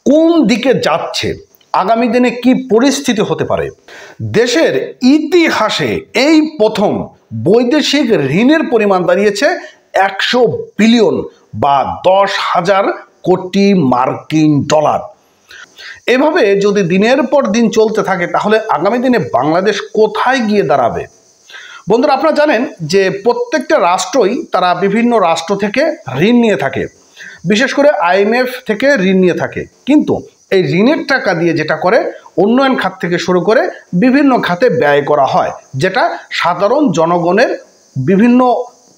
কোন দিকে যাচ্ছে, আগামী দিনে কি পরিস্থিতি হতে পারে। দেশের ইতিহাসে এই প্রথম বৈদেশিক ঋণের পরিমাণ দাঁড়িয়েছে 100 বিলিয়ন বা 10,000 কোটি মার্কিন ডলার। এভাবে যদি দিনের পর দিন চলতে থাকে তাহলে আগামী দিনে বাংলাদেশ কোথায় গিয়ে দাঁড়াবে। বন্ধুরা, আপনারা জানেন যে প্রত্যেকটা রাষ্ট্রই তারা বিভিন্ন রাষ্ট্র থেকে ঋণ নিয়ে থাকে, বিশেষ করে IMF থেকে ঋণ নিয়ে থাকে। কিন্তু এই ঋণের টাকা দিয়ে যেটা করে, উন্নয়ন খাত থেকে শুরু করে বিভিন্ন খাতে ব্যয় করা হয়, যেটা সাধারণ জনগণের বিভিন্ন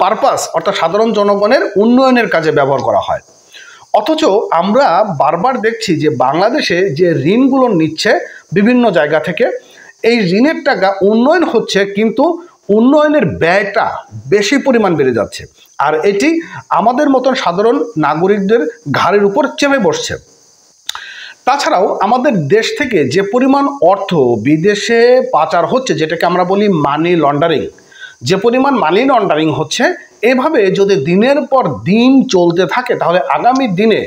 পারপাস অর্থাৎ সাধারণ জনগণের উন্নয়নের কাজে ব্যবহার করা হয়। অথচ আমরা বারবার দেখছি যে বাংলাদেশে যে ঋণগুলো নিচ্ছে বিভিন্ন জায়গা থেকে, এই ঋণের টাকা উন্নয়ন হচ্ছে কিন্তু উন্নয়নের ব্যয়টা বেশি পরিমাণ বেড়ে যাচ্ছে, আর এটি আমাদের মতন সাধারণ নাগরিকদের ঘাড়ের উপর চেপে বসছে। তাছাড়াও আমাদের দেশ থেকে যে পরিমাণ অর্থ বিদেশে পাচার হচ্ছে, যেটাকে আমরা বলি মানি লন্ডারিং, যে পরিমাণ মানি লন্ডারিং হচ্ছে, এভাবে যদি দিনের পর দিন চলতে থাকে তাহলে আগামী দিনে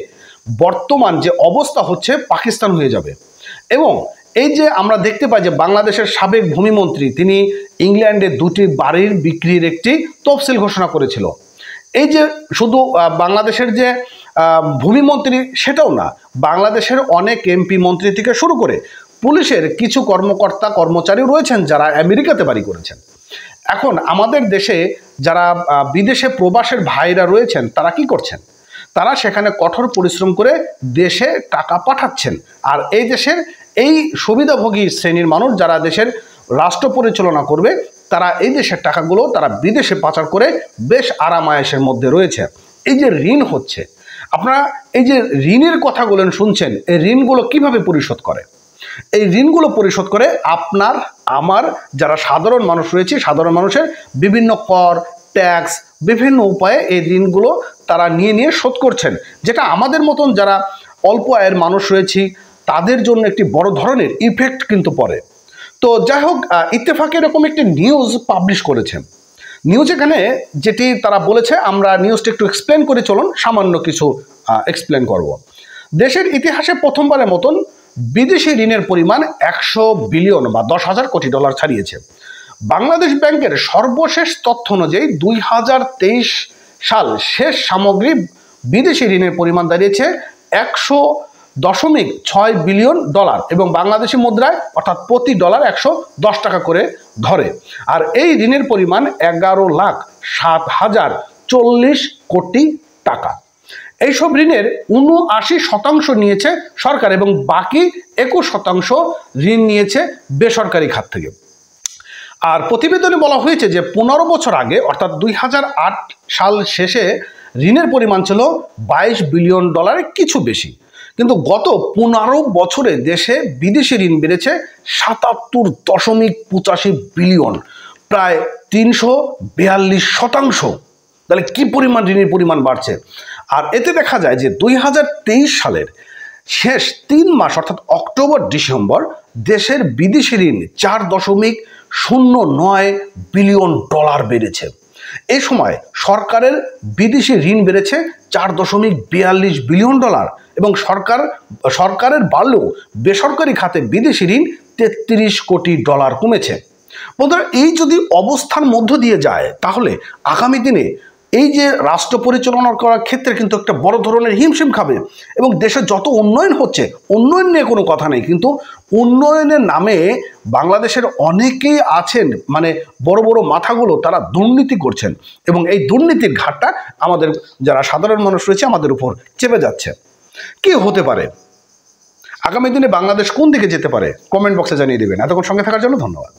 বর্তমান যে অবস্থা হচ্ছে পাকিস্তান হয়ে যাবে। এবং এই যে আমরা দেখতে পাই যে বাংলাদেশের সাবেক ভূমিমন্ত্রী তিনি ইংল্যান্ডে 2টি বাড়ির বিক্রির একটি তফসিল ঘোষণা করেছিল। এই যে শুধু বাংলাদেশের যে ভূমিমন্ত্রী সেটাও না, বাংলাদেশের অনেক MP মন্ত্রী থেকে শুরু করে পুলিশের কিছু কর্মকর্তা কর্মচারী রয়েছেন যারা আমেরিকাতে বাড়ি করেছেন। এখন আমাদের দেশে যারা বিদেশে প্রবাসের ভাইরা রয়েছেন তারা কি করছেন? তারা সেখানে কঠোর পরিশ্রম করে দেশে টাকা পাঠাচ্ছেন, আর এই দেশের এই সুবিধাভোগী শ্রেণীর মানুষ যারা দেশের রাষ্ট্র পরিচালনা করবে তারা এই দেশের টাকাগুলো তারা বিদেশে পাচার করে বেশ আরাম-আয়েশের মধ্যে রয়েছে। এই যে ঋণ হচ্ছে, আপনারা এই যে ঋণের কথাগুলো শুনছেন, এই ঋণগুলো কিভাবে পরিশোধ করে? এই ঋণগুলো পরিশোধ করে আপনার আমার যারা সাধারণ মানুষ রয়েছে, সাধারণ মানুষের বিভিন্ন কর ট্যাক্স বিভিন্ন উপায়ে এই ঋণগুলো তারা নিয়ে শোধ করছেন, যেটা আমাদের মতন যারা অল্প আয়ের মানুষ রয়েছি তাদের জন্য একটি বড় ধরনের ইফেক্ট কিন্তু পড়ে। তো যাই হোক, ইত্তেফাক এরকম একটি নিউজ পাবলিশ করেছে। নিউজ এখানে যেটি তারা বলেছে, আমরা নিউজটা একটু এক্সপ্লেন করে চলুন, সামান্য কিছু এক্সপ্লেন করব। দেশের ইতিহাসে প্রথমবারের মতন বিদেশি ঋণের পরিমাণ 100 বিলিয়ন বা 10,000 কোটি ডলার ছাড়িয়েছে। বাংলাদেশ ব্যাংকের সর্বশেষ তথ্য অনুযায়ী 2023 সাল শেষ সামগ্রিক বিদেশি ঋণের পরিমাণ দাঁড়িয়েছে 100.6 বিলিয়ন ডলার এবং বাংলাদেশি মুদ্রায় অর্থাৎ প্রতি ডলার 110 টাকা করে ধরে। আর এই ঋণের পরিমাণ 11,07,040 কোটি টাকা। এইসব ঋণের 79% নিয়েছে সরকার এবং বাকি 21% ঋণ নিয়েছে বেসরকারি খাত থেকে। আর প্রতিবেদনে বলা হয়েছে যে 15 বছর আগে অর্থাৎ 2008 সাল শেষে ঋণের পরিমাণ ছিল 22 বিলিয়ন ডলারের কিছু বেশি, কিন্তু গত 15 বছরে দেশে বিদেশি ঋণ বেড়েছে 77.85 বিলিয়ন, প্রায় 342%। তাহলে কি পরিমাণ ঋণের পরিমাণ বাড়ছে। আর এতে দেখা যায় যে 2023 সালের শেষ 3 মাস অর্থাৎ অক্টোবর ডিসেম্বর দেশের বিদেশি ঋণ 4.09 বিলিয়ন ডলার বেড়েছে। এই সময় সরকারের বিদেশি ঋণ বেড়েছে 4.42 বিলিয়ন ডলার এবং সরকারের বাড়লেও বেসরকারি খাতে বিদেশি ঋণ 33 কোটি ডলার কমেছে। বন্ধুরা, এই যদি অবস্থার মধ্য দিয়ে যায় তাহলে আগামী দিনে এই যে রাষ্ট্র পরিচালনা করার ক্ষেত্রে কিন্তু একটা বড় ধরনের হিমশিম খাবে এবং দেশের যত উন্নয়ন হচ্ছে, উন্নয়ন নিয়ে কোনো কথা নেই, কিন্তু উন্নয়নের নামে বাংলাদেশের অনেকেই আছেন মানে বড় বড় মাথাগুলো তারা দুর্নীতি করছেন এবং এই দুর্নীতির ঘাটটা আমাদের যারা সাধারণ মানুষ রয়েছে আমাদের উপর চেপে যাচ্ছে। কি হতে পারে আগামী দিনে, বাংলাদেশ কোন দিকে যেতে পারে, কমেন্ট বক্সে জানিয়ে দেবেন। এতক্ষণ সঙ্গে থাকার জন্য ধন্যবাদ।